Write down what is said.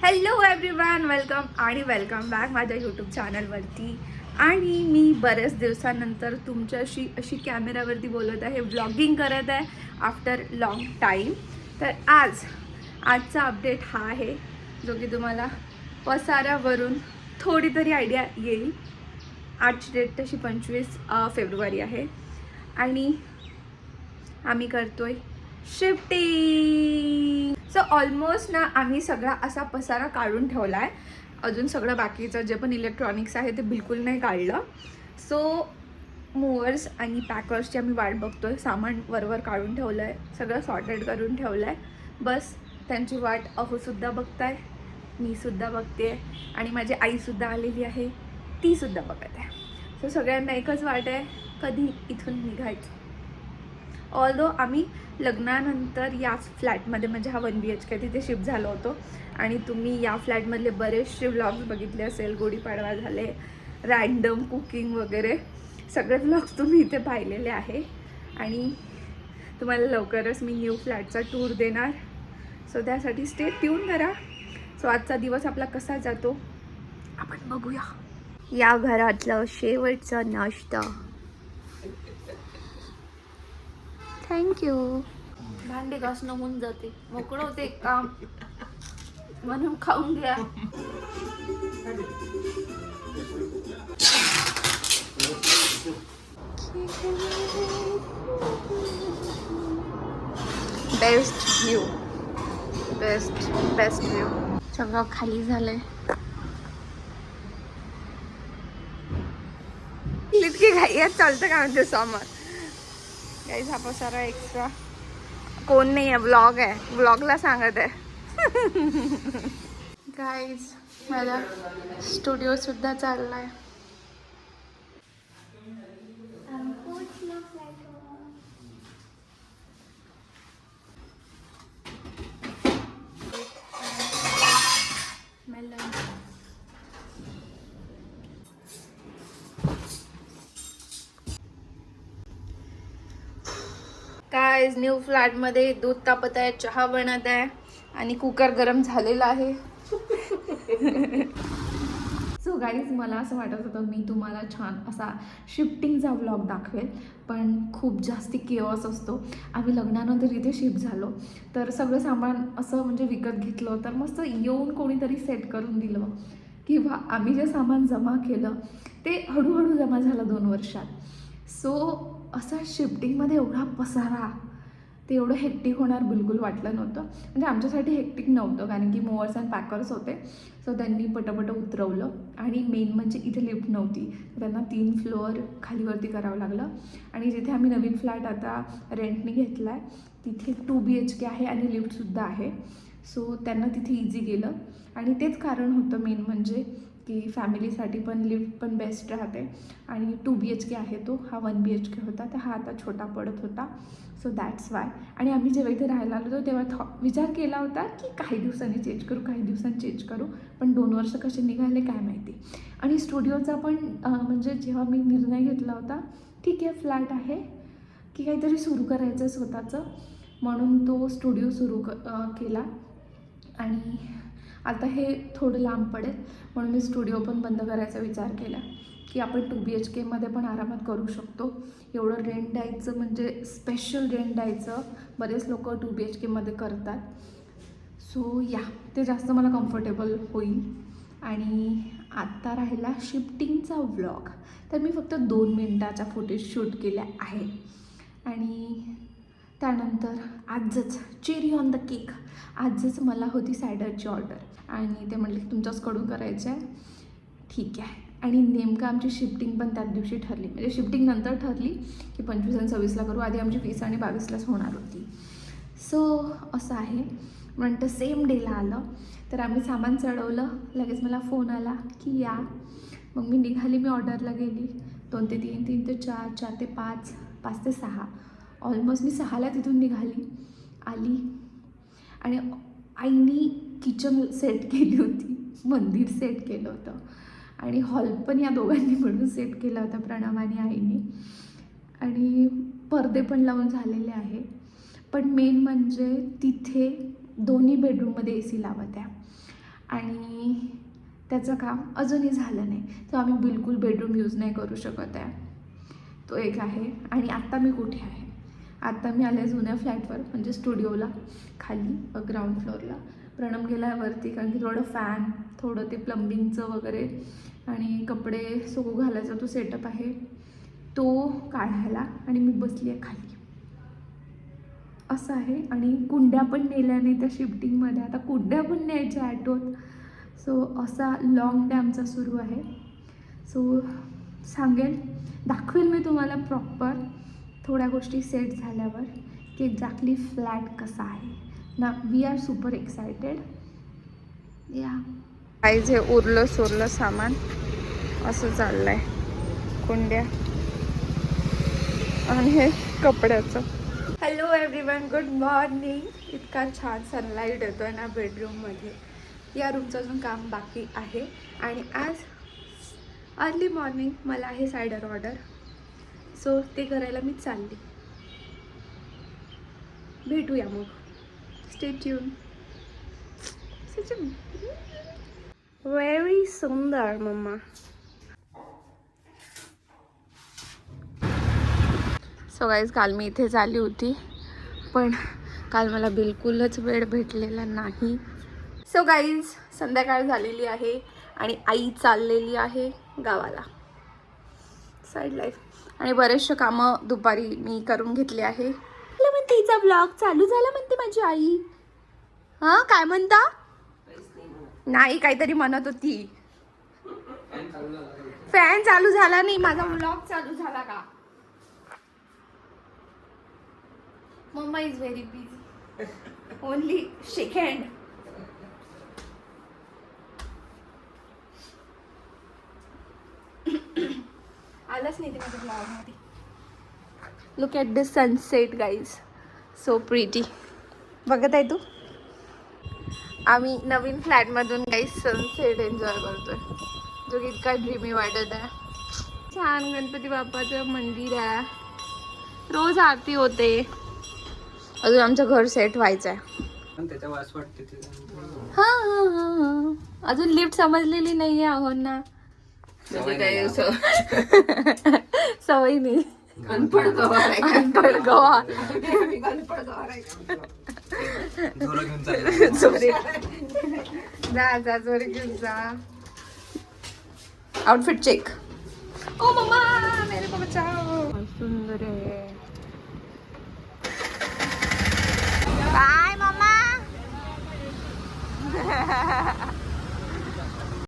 Hello everyone, welcome back माझ्या YouTube चॅनलवरती. आणि मी बऱ्याच दिवसानंतर तुमच्याशी अशी कॅमेऱ्यावरती बोलत आहे, व्लॉगिंग करत आहे आफ्टर लॉंग टाईम. तर आजचा अपडेट हा आहे जो की तुम्हाला पसाऱ्यावरून थोडी तरी आयडिया येईल. आजची डेट तशी 25 फेब्रुवारी आहे आणि आम्ही करतोय शिफ्टिंग. सो ऑलमोस्ट ना आम्ही सगळा असा पसारा काढून ठेवला आहे. अजून सगळं बाकीचं जे पण इलेक्ट्रॉनिक्स आहे ते बिलकुल नाही काढलं. सो मूवर्स आणि पॅकर्सची आम्ही वाट बघतोय. सामान वरवर काढून ठेवलं आहे, सगळं सॉर्टेड करून ठेवलं आहे. बस त्यांची वाट अहोसुद्धा बघताय, मीसुद्धा बघते आणि माझी आईसुद्धा आलेली आहे, तीसुद्धा बघत आहे. सो सगळ्यांना एकच वाट आहे, कधी इथून निघायचं. ऑल्दो आम्ही लग्नानंतर याच फ्लॅटमध्ये, म्हणजे हा 1 BHK तिथे शिफ्ट झालो होतो. आणि तुम्ही या फ्लॅटमधले बरेचसे व्लॉग्स बघितले असेल. गुढीपाडवा झाले, रँडम कुकिंग वगैरे सगळे व्लॉग्स तुम्ही इथे पाहिलेले आहे. आणि तुम्हाला लवकरच मी न्यू फ्लॅटचा टूर देणार. सो त्यासाठी स्टे ट्यून करा. सो आजचा दिवस आपला कसा जातो आपण बघूया. या घरातलं शेवटचं नाश्ता. थँक्यू. भांडे घासणं होऊन जाते, मोकळं होते काम, म्हणून खाऊन घ्या. Best view, best view. सगळं खाली झालंय. इतकी घाई चालतं का म्हणते समोर. गाईज हा पसारा एक्स्ट्रा कोण नाही आहे, व्लॉग आहे, व्लॉगला सांगत आहे. गाईज माझा स्टुडिओ सुद्धा चाललाय. गाईज न्यू फ्लॅटमध्ये दूध तापत आहे, चहा बनत आहे आणि कुकर गरम झालेला आहे. सो गाईज मला असं वाटत होतं मी तुम्हाला छान असा शिफ्टिंगचा व्लॉग दाखवेल, पण खूप जास्ती केओस असतो. आम्ही लग्नानंतर इथे शिफ्ट झालो, तर सगळं सामान असं म्हणजे विकत घेतलं, तर मस्त येऊन कोणीतरी सेट करून दिलं, किंवा आम्ही जे सामान जमा केलं ते हळूहळू जमा झालं 2 वर्षात. सो असा शिफ्टिंगमध्ये एवढा पसारा, ते एवढं हेक्टिक होणार बिलकुल वाटलं नव्हतं. म्हणजे आमच्यासाठी हेक्टिक नव्हतं, कारण की मूवर्स अँड पॅकर्स होते. सो त्यांनी पटपट उतरवलं. आणि मेन म्हणजे इथे लिफ्ट नव्हती, त्यांना 3 फ्लोअर खालीवरती करावं लागलं. आणि जिथे आम्ही नवीन फ्लॅट आता रेंटने घेतला आहे तिथे 2 BHK आहे आणि लिफ्टसुद्धा आहे. सो त्यांना तिथे इझी गेलं. आणि तेच कारण होतं मेन म्हणजे की फॅमिलीसाठी पण लिफ्ट पण बेस्ट राहते. आणि 2 BHK आहे तो, हा 1 BHK होता, तर हा आता छोटा पडत होता. So that's why. आणि आम्ही जेव्हा इथे राहायला आलो होतो तेव्हा विचार केला होता की काही दिवसांनी चेंज करू, पण 2 वर्ष कसे निघाले काय माहिती. आणि स्टुडिओचा पण म्हणजे जेव्हा मी निर्णय घेतला होता, ठीक आहे फ्लॅट आहे की काहीतरी सुरू करायचं स्वतःचं, म्हणून तो स्टुडिओ सुरू केला. आणि आता हे थोडं लांब पडेल, म्हणून मी स्टुडिओ पण बंद करायचा विचार केला की आपण 2 BHKमध्ये पण आरामात करू शकतो. एवढं रेंट द्यायचं म्हणजे स्पेशल रेंट द्यायचं, बरेच लोक 2 BHKमध्ये करतात. सो या ते जास्त मला कम्फर्टेबल होईल. आणि आत्ता राहिला शिफ्टिंगचा व्लॉग, तर मी फक्त 2 मिनटाचा फुटेज शूट केल्या आहे. आणि त्यानंतर आजच चेरी ऑन द केक, आजच मला होती सायडरची ऑर्डर आणि ते म्हटले की तुमच्याचकडून करायचं आहे. ठीक आहे. आणि नेमकं आमची शिफ्टिंग पण त्याच दिवशी ठरली, म्हणजे शिफ्टिंग नंतर ठरली की 25 आणि 26ला करू, आधी आमची 20 आणि 22लाच होणार होती. सो असं आहे. म्हणतं सेम डेला आलं. तर आम्ही सामान चढवलं, लगेच मला फोन आला की या. मग मी निघाली, मी ऑर्डरला गेली. 2 ते 3, 3 ते 4, 4 ते 5, 5 ते 6, ऑलमोस्ट मी 6ला तिथून निघाली. आली आणि आईनी किचन सेट केली होती, मंदिर सेट केलं होतं आणि हॉल पण या दोघांनी मिळून सेट केला होता, प्रणव आणि आईनी. आणि पडदे पण लावून झालेले आहे. पण मेन म्हणजे तिथे दोन्ही बेडरूममध्ये AC लावत आहे. आणि त्याचं काम अजूनही झालं नाही. तो आम्ही बिलकुल बेडरूम यूज नाही करू शकत आहे. तो एक आहे. आणि आत्ता मी कुठे आहे? आत्ता मी आले जुन्या फ्लॅटवर, म्हणजे स्टुडिओला, खाली ग्राउंड फ्लोअरला. प्रणम गेला आहे वरती, कारण की थोडं फॅन, थोडं ते प्लंबिंगचं वगैरे आणि कपडे सुकू घालायचा तो सेटअप आहे, तो काढायला. आणि मी बसली आहे खाली, असं आहे. आणि कुंड्या पण नेल्या नाही त्या शिफ्टिंगमध्ये, आता कुंड्या पण न्यायच्या ॲटोत. सो असा लॉंग डे आमचा सुरू आहे. सो सांगेल, दाखवेल मी तुम्हाला प्रॉपर थोड्या गोष्टी सेट झाल्यावर की एक्झॅक्टली फ्लॅट कसा आहे ना. We are super excited. या काही जे उरलं सोरलं सामान असं चाललं आहे. कुंड्या आणि हे कपड्याचं. Hello everyone, good morning. इतका छान सनलाईट येतो आहे ना बेडरूममध्ये. या रूमचं अजून काम बाकी आहे. आणि आज अर्ली मॉर्निंग मला आहे सायडर ऑर्डर, सो ते करायला मी चालली. भेटूया मग. Stay tune. व्हेरी सुंदर मम्मा. सो गाईज, काल मी इथेच आली होती, पण काल मला बिलकुलच वेळ भेटलेला नाही. सो गाईज, संध्याकाळ झालेली आहे आणि आई चाललेली आहे गावाला. Side life. आणि बरेचसे कामं दुपारी मी करून घेतले आहे. म्हणते तिचा ब्लॉग चालू झाला म्हणते माझी आई. हां, काय म्हणता? नाही, काहीतरी म्हणत होती. फॅन चालू झाला नाही, माझा ब्लॉग चालू झाला का? Mamma is very busy. Only shake hand. आलाच नाही ते माझ्या ब्लॉगमध्ये. Look at this sunset guys, so pretty. बघत आहे तू? आम्ही नवीन फ्लॅटमधून गाईज सनसेट एन्जॉय करतोय, जो की इतका ड्रीमी वाटत आहे. छान गणपती बाप्पाचं मंदिर आहे, रोज आरती होते. अजून आमचं घर सेट व्हायचं आहे. हां, अजून लिफ्ट समजलेली नाही आहे आहोत ना. सवय नाही. अनपढ गवा. जा जोर घेऊन जा. Outfit check. ओ मम्मा, मेरे को बचाओ. सुंदर आहे. Bye mamma.